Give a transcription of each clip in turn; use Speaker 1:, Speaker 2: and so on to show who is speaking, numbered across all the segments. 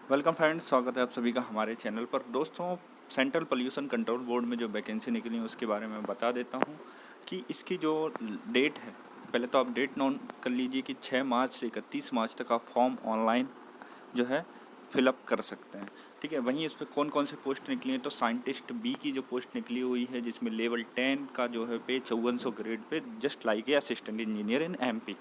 Speaker 1: Welcome friends, स्वागत है आप सभी का हमारे चैनल पर। दोस्तों, सेंट्रल पोल्यूशन कंट्रोल बोर्ड में जो वैकेंसी निकली है उसके बारे में बता देता हूँ कि इसकी जो डेट है, पहले तो आप डेट नोट कर लीजिए कि 6 मार्च से 31 मार्च तक आप फॉर्म ऑनलाइन जो है फिलअप कर सकते हैं। ठीक है, वहीं इस पर कौन कौन से पोस्ट निकली हैं, तो साइंटिस्ट बी की जो पोस्ट निकली हुई है जिसमें लेवल 10 का जो है पे 5400 grade pay just like a assistant engineer in MP.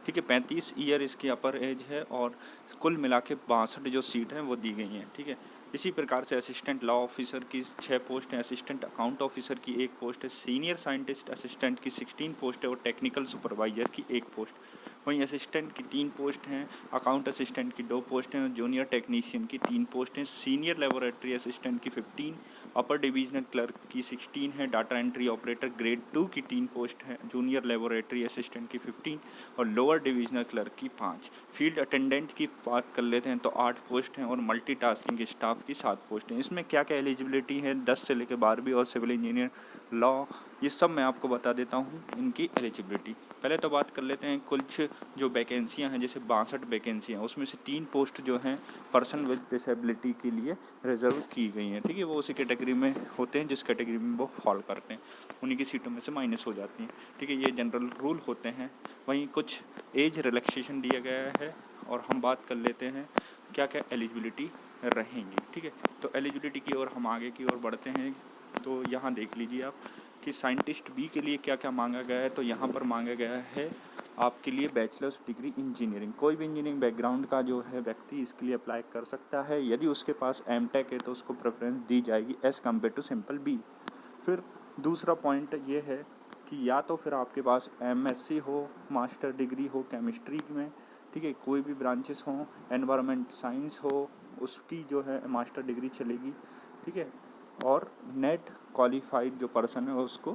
Speaker 1: ठीक है, 35 ईयर इसकी अपर एज है और कुल मिला के 62 जो सीट हैं वो दी गई हैं। ठीक है, इसी प्रकार से असिस्टेंट लॉ ऑफिसर की 6 पोस्ट हैं, असिस्टेंट अकाउंट ऑफिसर की 1 पोस्ट है, सीनियर साइंटिस्ट असिस्टेंट की 16 पोस्ट है और टेक्निकल सुपरवाइजर की 1 पोस्ट। वहीं असिस्टेंट की 3 पोस्ट हैं, अकाउंट असिस्टेंट की 2 पोस्ट हैं, जूनियर टेक्नीशियन की 3 पोस्ट हैं, सीनियर लेबोरेटरी असिस्टेंट की 15, अपर डिवीजनल क्लर्क की 16 है, डाटा एंट्री ऑपरेटर ग्रेड 2 की 3 पोस्ट है, जूनियर लेबोरेटरी असिस्टेंट की 15 और लोअर डिवीजनल क्लर्क की 5। फील्ड अटेंडेंट की बात कर लेते हैं तो 8 पोस्ट हैं और मल्टीटास्किंग स्टाफ की 7 पोस्ट हैं। इसमें क्या क्या एलिजिबिलिटी है, 10 से लेकर 12वीं और सिविल इंजीनियर, लॉ, ये सब मैं आपको बता देता हूँ इनकी एलिजिबिलिटी। पहले तो बात कर लेते हैं कुछ जो वैकेंसियाँ हैं, जैसे 62 वैकेंसियाँ, उसमें से 3 पोस्ट जो हैं पर्सन विद डिसेबिलिटी के लिए रिजर्व की गई हैं। ठीक है, वो उसी कैटेगरी में होते हैं जिस कैटेगरी में वो फॉल करते हैं, उन्हीं की सीटों में से माइनस हो जाती हैं। ठीक है, ये जनरल रूल होते हैं। वहीं कुछ एज रिलैक्सेशन दिया गया है और हम बात कर लेते हैं क्या क्या एलिजिबिलिटी रहेंगी। ठीक है, तो एलिजिबिलिटी की ओर हम आगे की ओर बढ़ते हैं। तो यहाँ देख लीजिए आप कि साइंटिस्ट बी के लिए क्या क्या मांगा गया है। तो यहाँ पर मांगा गया है आपके लिए बैचलर्स डिग्री इंजीनियरिंग, कोई भी इंजीनियरिंग बैकग्राउंड का जो है व्यक्ति इसके लिए अप्लाई कर सकता है। यदि उसके पास एमटेक है तो उसको प्रेफरेंस दी जाएगी as compare to simple B. फिर दूसरा पॉइंट ये है कि या तो फिर आपके पास एमएससी हो, मास्टर डिग्री हो केमिस्ट्री में, ठीक है, कोई भी ब्रांचेस हों, एनवायरनमेंट साइंस हो, उसकी जो है मास्टर डिग्री चलेगी। ठीक है, और नेट क्वालिफाइड जो पर्सन है उसको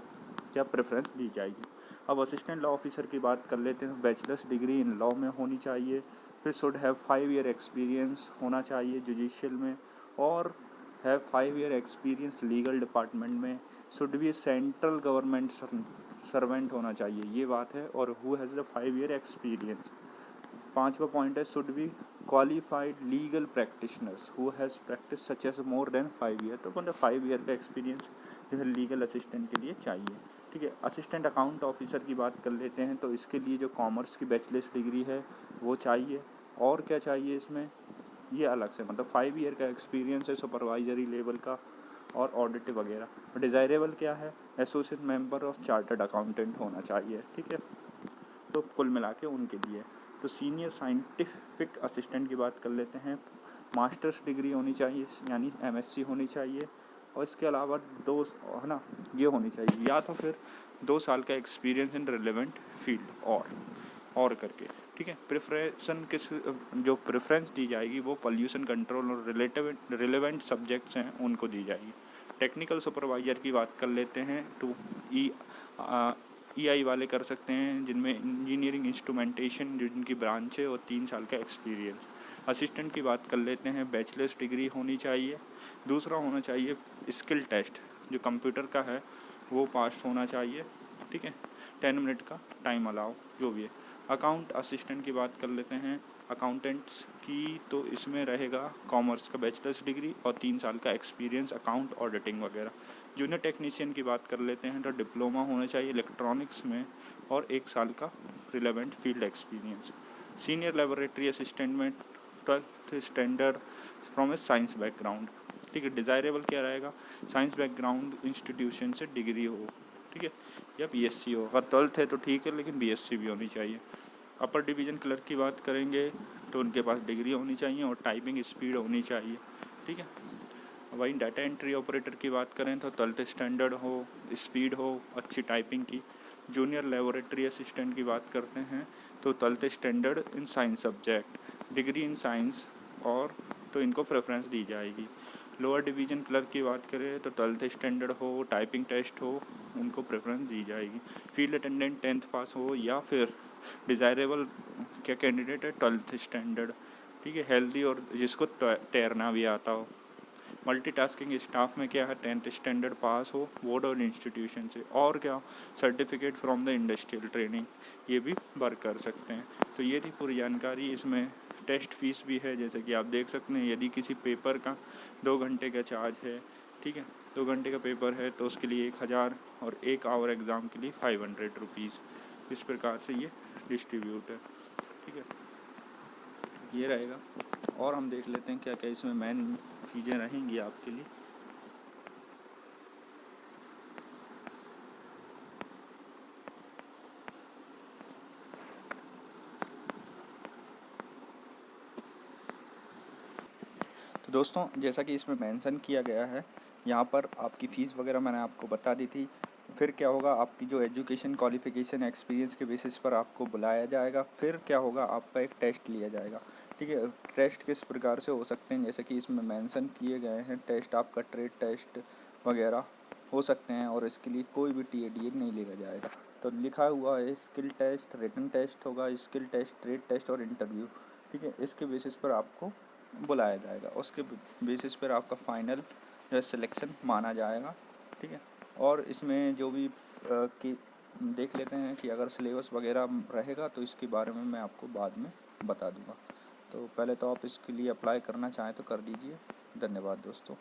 Speaker 1: क्या प्रेफरेंस दी जाएगी। अब असिस्टेंट लॉ ऑफिसर की बात कर लेते हैं। बैचलर्स डिग्री इन लॉ में होनी चाहिए, फिर शुड हैव 5 ईयर एक्सपीरियंस होना चाहिए जुडिशियल में, और have 5 year experience legal department में, should be central government servant होना चाहिए, ये बात है, और who has the 5 year experience. 5वां पॉइंट है should be qualified legal practitioners who has practice such as more than 5 year. तो मतलब 5 ईयर का एक्सपीरियंस जो है लीगल असिस्टेंट के लिए चाहिए। ठीक है, असिस्टेंट अकाउंट ऑफिसर की बात कर लेते हैं। तो इसके लिए जो कॉमर्स की बैचलर्स डिग्री है वो चाहिए। और क्या चाहिए इसमें, ये अलग से, मतलब 5 ईयर का एक्सपीरियंस है सुपरवाइजरी लेवल का और ऑडिट वगैरह। डिज़ायरेबल क्या है, associate member of chartered accountant होना चाहिए। ठीक है, तो कुल मिला के उनके लिए। तो सीनियर साइंटिफिक असिस्टेंट की बात कर लेते हैं। मास्टर्स डिग्री होनी चाहिए, यानी एमएससी होनी चाहिए, और इसके अलावा 2 है ना, ये होनी चाहिए, या तो फिर 2 साल का एक्सपीरियंस इन रिलेवेंट फील्ड और करके। ठीक है, प्रेफरेंसन किस जो प्रेफरेंस दी जाएगी वो पोल्यूशन कंट्रोल और रिलेवेंट सब्जेक्ट्स हैं उनको दी जाएगी। टेक्निकल सुपरवाइजर की बात कर लेते हैं तो ईआई वाले कर सकते हैं जिनमें इंजीनियरिंग इंस्ट्रूमेंटेशन जो जिनकी ब्रांच है और 3 साल का एक्सपीरियंस। असिस्टेंट की बात कर लेते हैं, बैचलर्स डिग्री होनी चाहिए। दूसरा होना चाहिए स्किल टेस्ट जो कंप्यूटर का है वो पास होना चाहिए। ठीक है, 10 मिनट का टाइम अलाउ जो भी है। अकाउंट असिस्टेंट की बात कर लेते हैं। अकाउंटेंट्स की तो इसमें रहेगा कॉमर्स का बैचलर्स डिग्री और 3 साल का एक्सपीरियंस अकाउंट ऑडिटिंग वगैरह। जूनियर टेक्नीशियन की बात कर लेते हैं तो डिप्लोमा होना चाहिए इलेक्ट्रॉनिक्स में और 1 साल का relevant field experience. Senior laboratory assistant में 12th standard from A science background. ठीक है, डिज़ायरेबल क्या रहेगा, साइंस बैकग्राउंड इंस्टीट्यूशन से डिग्री हो। ठीक है, या बीएससी हो, अगर 12th है तो ठीक है लेकिन बीएससी भी होनी चाहिए। अपर डिवीज़न क्लर्क की बात करेंगे तो उनके पास डिग्री होनी चाहिए और टाइपिंग स्पीड होनी चाहिए। ठीक है, वहीं डाटा एंट्री ऑपरेटर की बात करें तो 12th स्टैंडर्ड हो, स्पीड हो, अच्छी टाइपिंग की। जूनियर लेबोरेटरी असिस्टेंट की बात करते हैं तो 12th standard in science subject, degree in science, और तो इनको प्रेफरेंस दी जाएगी। लोअर डिवीज़न क्लर्क की बात करें तो 12th स्टैंडर्ड हो, टाइपिंग टेस्ट हो, उनको प्रेफरेंस दी जाएगी। फील्ड अटेंडेंट 10th पास हो, या फिर डिज़ायरेबल क्या कैंडिडेट है 12th स्टैंडर्ड। ठीक है, हेल्दी और जिसको तैरना भी आता हो। मल्टीटास्किंग स्टाफ में क्या है, 10th स्टैंडर्ड पास हो बोर्ड और इंस्टीट्यूशन से, और क्या certificate from the industrial training, ये भी वर्क कर सकते हैं। तो ये थी पूरी जानकारी। इसमें टेस्ट फीस भी है, जैसे कि आप देख सकते हैं। यदि किसी पेपर का 2 घंटे का चार्ज है, ठीक है, 2 घंटे का पेपर है तो उसके लिए 1000, और 1 आवर एग्ज़ाम के लिए 500 रुपीज़। इस प्रकार से ये डिस्ट्रीब्यूट है, ठीक है, ये रहेगा। और हम देख लेते हैं क्या क्या इसमें मेन चीज़ें रहेंगी आपके लिए। तो दोस्तों, जैसा कि इसमें मेंशन किया गया है, यहाँ पर आपकी फ़ीस वगैरह मैंने आपको बता दी थी। फिर क्या होगा, आपकी जो एजुकेशन क्वालिफ़िकेशन एक्सपीरियंस के बेसिस पर आपको बुलाया जाएगा। फिर क्या होगा, आपका एक टेस्ट लिया जाएगा, ठीक है। टेस्ट किस प्रकार से हो सकते हैं, जैसे कि इसमें मेंशन किए गए हैं टेस्ट, आपका ट्रेड टेस्ट वगैरह हो सकते हैं, और इसके लिए कोई भी TADA नहीं लिया जाएगा। तो लिखा हुआ है स्किल टेस्ट, रिटन टेस्ट होगा, स्किल टेस्ट, ट्रेड टेस्ट और इंटरव्यू, ठीक है। इसके बेसिस पर आपको बुलाया जाएगा, उसके बेसिस पर आपका फ़ाइनल जो है सिलेक्शन माना जाएगा, ठीक है। और इसमें जो भी कि देख लेते हैं कि अगर सिलेबस वगैरह रहेगा तो इसके बारे में मैं आपको बाद में बता दूंगा। तो पहले तो आप इसके लिए अप्लाई करना चाहें तो कर दीजिए। धन्यवाद दोस्तों।